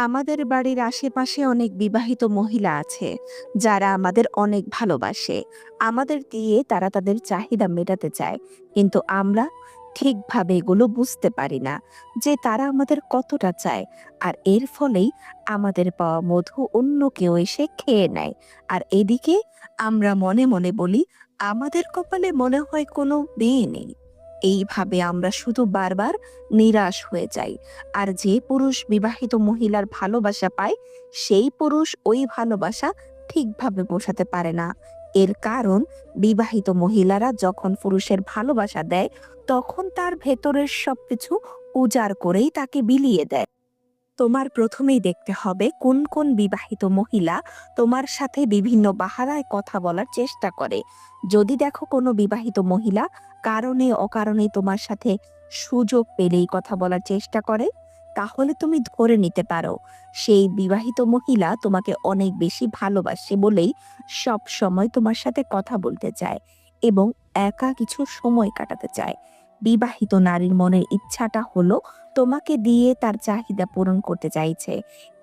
আমাদের বাড়ির আশেপাশে অনেক বিবাহিত মহিলা আছে যারা আমাদের অনেক ভালোবাসে। আমাদের দিয়ে তারা তাদের চাহিদা মেটাতে চায়, কিন্তু আমরা ঠিকভাবে এগুলো বুঝতে পারি না যে তারা আমাদের কতটা চায়। আর এর ফলেই আমাদের পাওয়া মধু অন্য কেউ এসে খেয়ে নেয়। আর এদিকে আমরা মনে মনে বলি আমাদের কপালে মনে হয় কোনো মেয়ে নেই। এইভাবে আমরা শুধু বারবার নিরাশ হয়ে যাই। আর যে পুরুষ বিবাহিত মহিলার ভালোবাসা পায়, সেই পুরুষ ওই ভালোবাসা ঠিকভাবে বোঝাতে পারে না। এর কারণ, বিবাহিত মহিলারা যখন পুরুষের ভালোবাসা দেয়, তখন তার ভেতরের সবকিছু উজাড় করেই তাকে বিলিয়ে দেয়। তোমার প্রথমেই দেখতে হবে কোন কোন বিবাহিত মহিলা তোমার সাথে বিভিন্ন বাহানায় কথা বলার চেষ্টা করে। যদি দেখো কোনো বিবাহিত মহিলা কারণে অকারণে তোমার সাথে সুযোগ পেলেই কথা বলার চেষ্টা করে, তাহলে তুমি ধরে নিতে পারো সেই বিবাহিত মহিলা তোমাকে অনেক বেশি ভালোবাসে বলেই সব সময় তোমার সাথে কথা বলতে চায় এবং একা কিছু সময় কাটাতে চায়। বিবাহিত নারীর মনের ইচ্ছাটা হলো তোমাকে দিয়ে তার চাহিদা পূরণ করতে চাইছে।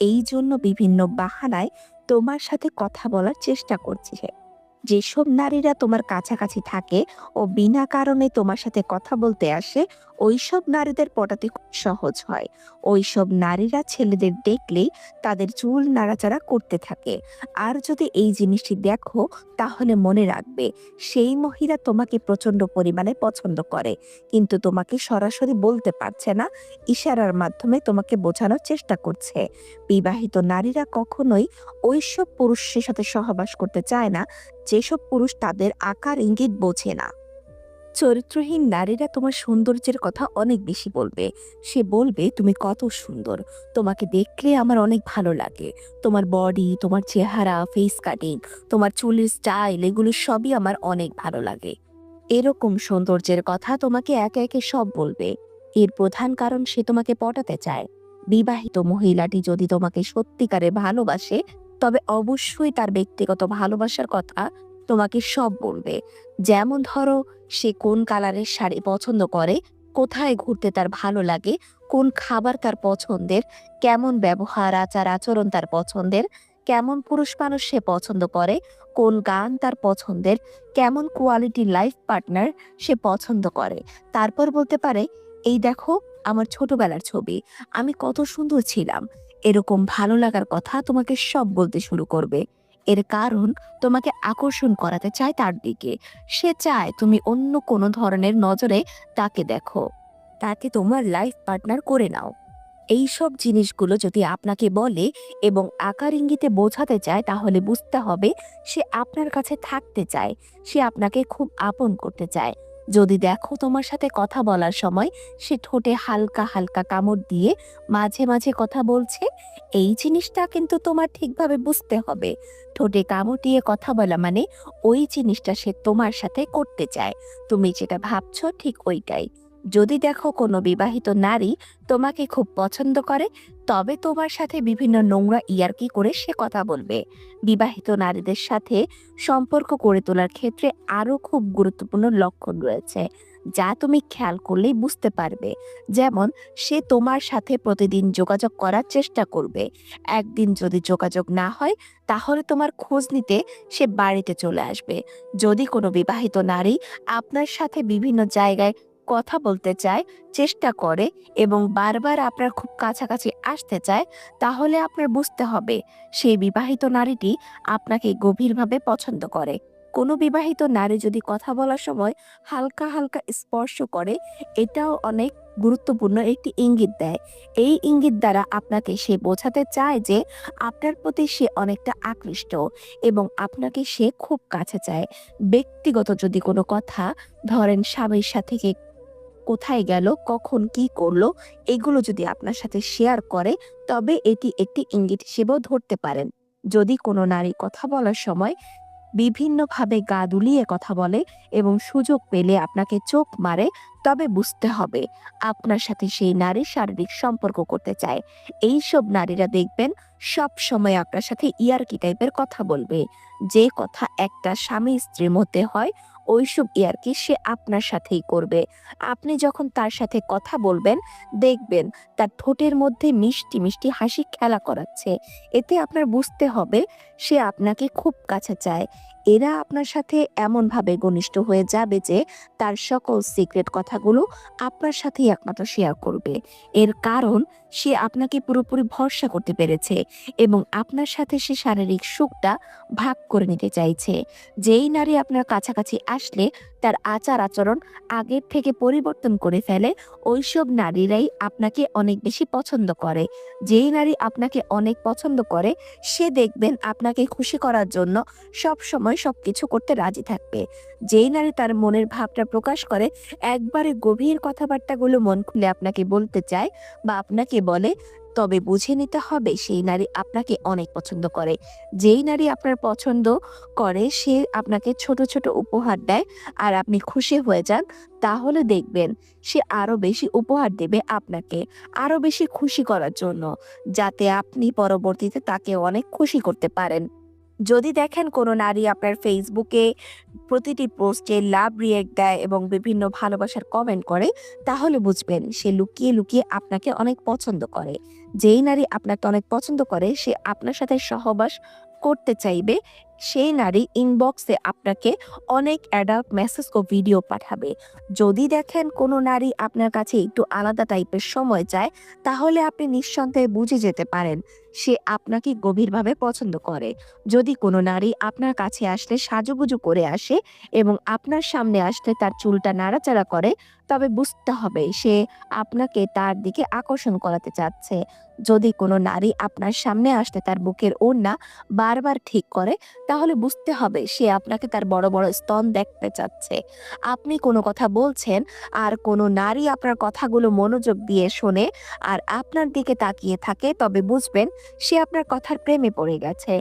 এই জন্য বিভিন্ন বাহানায় তোমার সাথে কথা বলার চেষ্টা করছে সে। যেসব নারীরা তোমার কাছাকাছি থাকে ও বিনা কারণে তোমার সাথে কথা বলতে আসে, ওইসব নারীদের পটাতে খুব সহজ হয়। ওইসব নারীরা ছেলেদের দেখলেই তাদের চুল নাড়াচাড়া করতে থাকে। আর যদি এই জিনিসটি দেখো, তাহলে মনে রাখবে সেই মহিলা তোমাকে প্রচন্ড পরিমাণে পছন্দ করে, কিন্তু তোমাকে সরাসরি বলতে পারছে না, ইশারার মাধ্যমে তোমাকে বোঝানোর চেষ্টা করছে। বিবাহিত নারীরা কখনোই ওইসব পুরুষের সাথে সহবাস করতে চায় না যেসব পুরুষ তাদের আকার ইঙ্গিত বোঝে না। চরিত্রহীন নারীরা তোমার সৌন্দর্যের কথা অনেক বেশি বলবে। সে বলবে তুমি কত সুন্দর, তোমাকে দেখলে আমার অনেক ভালো লাগে, তোমার বডি, তোমার চেহারা, ফেস কাটিং, তোমার চুলের স্টাইল, এগুলো সবই আমার অনেক ভালো লাগে। এরকম সৌন্দর্যের কথা তোমাকে একে একে সব বলবে। এর প্রধান কারণ, সে তোমাকে পটাতে চায়। বিবাহিত মহিলাটি যদি তোমাকে সত্যিকারে ভালোবাসে, তবে অবশ্যই তার ব্যক্তিগত ভালোবাসার কথা তোমাকে সব বলবে। যেমন ধরো, সে কোন কালারের শাড়ি পছন্দ করে, কোথায় ঘুরতে তার ভালো লাগে, কোন খাবার তার পছন্দের, কেমন ব্যবহার আচার আচরণ তার পছন্দের, কেমন পুরুষ মানুষ সে পছন্দ করে, কোন গান তার পছন্দের, কেমন কোয়ালিটি লাইফ পার্টনার সে পছন্দ করে। তারপর বলতে পারে, এই দেখো আমার ছোটবেলার ছবি, আমি কত সুন্দর ছিলাম। এরকম ভালো লাগার কথা তোমাকে সব বলতে শুরু করবে। এর কারণ, তোমাকে আকর্ষণ করাতে চায় তার দিকে। সে চায় তুমি অন্য কোনো ধরনের নজরে তাকে দেখো, তাকে তোমার লাইফ পার্টনার করে নাও। এই সব জিনিসগুলো যদি আপনাকে বলে এবং আকার ইঙ্গিতে বোঝাতে চায়, তাহলে বুঝতে হবে সে আপনার কাছে থাকতে চায়, সে আপনাকে খুব আপন করতে চায়। যদি দেখো তোমার সাথে কথা বলার সময় সে ঠোঁটে হালকা হালকা কামড় দিয়ে মাঝে মাঝে কথা বলছে, এই জিনিসটা কিন্তু তোমার ঠিকভাবে বুঝতে হবে। ঠোঁটে কামড় দিয়ে কথা বলা মানে ওই জিনিসটা সে তোমার সাথে করতে চায়। তুমি যেটা ভাবছো ঠিক ওইটাই। যদি দেখো কোনো বিবাহিত নারী তোমাকে খুব পছন্দ করে, তবে তোমার সাথে বিভিন্ন নোংরা ইয়ার্কি করে সে কথা বলবে। বিবাহিত নারীদের সাথে সম্পর্ক গড়ে তোলার ক্ষেত্রে আরো খুব গুরুত্বপূর্ণ লক্ষণ রয়েছে, যা তুমি খেয়াল করলেই বুঝতে পারবে। যেমন, সে তোমার সাথে প্রতিদিন যোগাযোগ করার চেষ্টা করবে। একদিন যদি যোগাযোগ না হয়, তাহলে তোমার খোঁজ নিতে সে বাড়িতে চলে আসবে। যদি কোনো বিবাহিত নারী আপনার সাথে বিভিন্ন জায়গায় কথা বলতে চায়, চেষ্টা করে এবং বারবার আপনার খুব কাছাকাছি আসতে চায়, তাহলে আপনার বুঝতে হবে সেই বিবাহিত নারীটি আপনাকে গভীরভাবে পছন্দ করে। কোনো বিবাহিত নারী যদি কথা বলার সময় হালকা হালকা স্পর্শ করে, এটাও অনেক গুরুত্বপূর্ণ একটি ইঙ্গিত দেয়। এই ইঙ্গিত দ্বারা আপনাকে সে বোঝাতে চায় যে আপনার প্রতি সে অনেকটা আকৃষ্ট এবং আপনাকে সে খুব কাছে চায়। ব্যক্তিগত যদি কোনো কথা, ধরেন স্বামীর সাথে কোথায় গেল, কখন কি করলো, এগুলো যদি আপনার সাথে শেয়ার করে, তবে এটি একটি ইঙ্গিত হিসেবেও ধরতে পারেন। যদি কোনো নারী কথা বলার সময় বিভিন্নভাবে গা দুলিয়ে কথা বলে এবং সুযোগ পেলে আপনাকে চোখ মারে, তবে বুঝতে হবে আপনার সাথে সেই নারী শারীরিক সম্পর্ক করতে চায়। এইসব নারীরা দেখবেন সব সময় আপনার সাথে ইয়ার্কি টাইপের কথা বলবে। যে কথা একটা স্বামী স্ত্রীর মধ্যে হয়, ওইসব ইয়ার্কি সে আপনার সাথেই করবে। আপনি যখন তার সাথে কথা বলবেন, দেখবেন তার ঠোঁটের মধ্যে মিষ্টি, মিষ্টি হাসি খেলা করাচ্ছে। এতে আপনার বুঝতে হবে সে আপনাকে খুব কাছে চায়। এরা আপনার সাথে এমনভাবে ঘনিষ্ঠ হয়ে যাবে যে তার সকল সিক্রেট কথাগুলো আপনার সাথেই একমাত্র শেয়ার করবে। এর কারণ সে আপনাকে পুরোপুরি ভরসা করতে পেরেছে এবং আপনার সাথে সে শারীরিক সুখটা ভাগ করে নিতে চাইছে। যেই নারী আপনার কাছাকাছি আসলে তার আচার আচরণ আগের থেকে পরিবর্তন করে ফেলে, ওইসব নারীরাই আপনাকে অনেক বেশি পছন্দ করে। যেই নারী আপনাকে অনেক পছন্দ করে সে দেখবেন আপনাকে খুশি করার জন্য সবসময় সবকিছু করতে রাজি থাকবে। যেই নারী তার মনের ভাবটা প্রকাশ করে, একবারে গভীর কথাবার্তাগুলো মন খুলে আপনাকে বলতে চায় বা আপনাকে বলে, তবে বুঝে নিতে হবে সেই নারী আপনাকে অনেক পছন্দ করে। যেই নারী আপনার পছন্দ করে সে আপনাকে ছোট, ছোট উপহার দেয় আর আপনি খুশি হয়ে যান, তাহলে দেখবেন সে আরো বেশি উপহার দেবে আপনাকে, আরো বেশি খুশি করার জন্য, যাতে আপনি পরবর্তীতে তাকে অনেক খুশি করতে পারেন। যদি দেখেন কোনো নারী আপনার ফেসবুকে প্রতিটি পোস্টে লাভ রিয়েক্ট দেয় এবং বিভিন্ন ভালোবাসার কমেন্ট করে, তাহলে বুঝবেন সে লুকিয়ে লুকিয়ে আপনাকে অনেক পছন্দ করে। যেই নারী আপনাকে অনেক পছন্দ করে সে আপনার সাথে সহবাস করতে চাইবে। সেই নারী ইনবক্সে আপনাকে অনেক অ্যাডাল্ট মেসেজ ও ভিডিও পাঠাবে। যদি দেখেন কোনো নারী আপনার কাছে একটু আলাদা টাইপের সময় চায়, তাহলে আপনি নিঃসন্দেহে বুঝে যেতে পারেন সে আপনাকে গভীরভাবে পছন্দ করে। যদি কোনো নারী আপনার কাছে আসলে সাজুগুজু করে আসে এবং আপনার সামনে আসলে তার চুলটা নাড়াচাড়া করে, তবে বুঝতে হবে সে আপনাকে তার দিকে আকর্ষণ করাতে চাচ্ছে। যদি কোনো নারী আপনার সামনে আসলে তার বুকের ওড়না বারবার ঠিক করে, তাহলে বুঝতে হবে সে আপনাকে তার বড় বড় স্তন দেখতে চাচ্ছে। আপনি কোনো কথা বলছেন আর কোনো নারী আপনার কথাগুলো মনোযোগ দিয়ে শোনে আর আপনার দিকে তাকিয়ে থাকে, তবে বুঝবেন সে আপনার কথার প্রেমে পড়ে গেছে।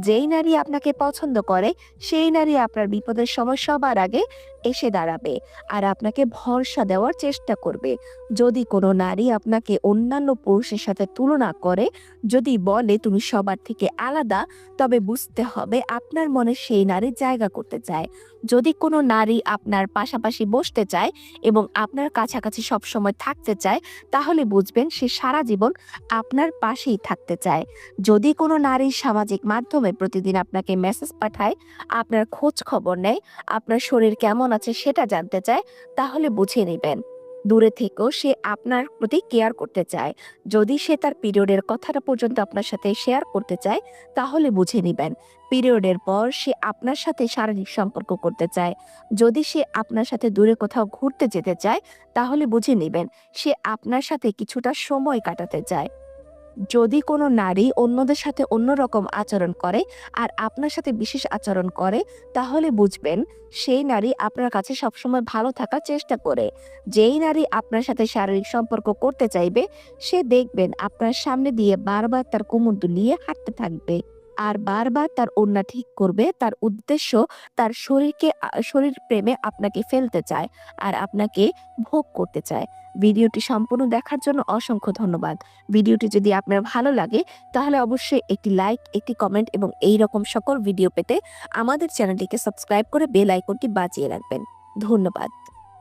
যেই নারী আপনাকে পছন্দ করে সেই নারী আপনার বিপদের সময় সবার আগে এসে দাঁড়াবে আর আপনাকে ভরসা দেওয়ার চেষ্টা করবে। যদি কোনো নারী আপনাকে অন্যান্য পুরুষের সাথে তুলনা করে, যদি বলে তুমি সবার থেকে আলাদা, তবে বুঝতে হবে আপনার মনে সেই নারী জায়গা করতে চায়। যদি কোনো নারী আপনার পাশাপাশি বসতে চায় এবং আপনার কাছাকাছি সবসময় থাকতে চায়, তাহলে বুঝবেন সে সারা জীবন আপনার পাশেই থাকতে চায়। যদি কোনো নারী সামাজিক মাধ্যমে প্রতিদিন আপনাকে মেসেজ পাঠায়, আপনার খোঁজ খবর নেয়, আপনার শরীর কেমন আছে সেটা জানতে চায়, তাহলে বুঝে নেবেন দূরে থেকেও সে আপনার প্রতি কেয়ার করতে চায়। যদি সে তার পিরিয়ডের কথাটা পর্যন্ত আপনার সাথে শেয়ার করতে চায়, তাহলে বুঝে নিবেন পিরিয়ডের পর সে আপনার সাথে শারীরিক সম্পর্ক করতে চায়। যদি সে আপনার সাথে দূরে কোথাও ঘুরতে যেতে চায়, তাহলে বুঝে নিবেন সে আপনার সাথে কিছুটা সময় কাটাতে চায়। যদি কোনো নারী অন্যদের সাথে অন্যরকম আচরণ করে আর আপনার সাথে বিশেষ আচরণ করে, তাহলে বুঝবেন সেই নারী আপনার কাছে সবসময় ভালো থাকার চেষ্টা করে। যেই নারী আপনার সাথে শারীরিক সম্পর্ক করতে চাইবে, সে দেখবেন আপনার সামনে দিয়ে বারবার তার কোমর দুলিয়ে হাঁটতে থাকবে আর বারবার তার ওড়না ঠিক করবে। তার উদ্দেশ্য তার শরীর প্রেমে আপনাকে ফেলতে চায় আর আপনাকে ভোগ করতে চায়। ভিডিওটি সম্পূর্ণ দেখার জন্য অসংখ্য ধন্যবাদ। ভিডিওটি যদি আপনার ভালো লাগে তাহলে অবশ্যই একটি লাইক, একটি কমেন্ট এবং এই রকম সকল ভিডিও পেতে আমাদের চ্যানেলটিকে সাবস্ক্রাইব করে বেল আইকনটি বাজিয়ে রাখবেন। ধন্যবাদ।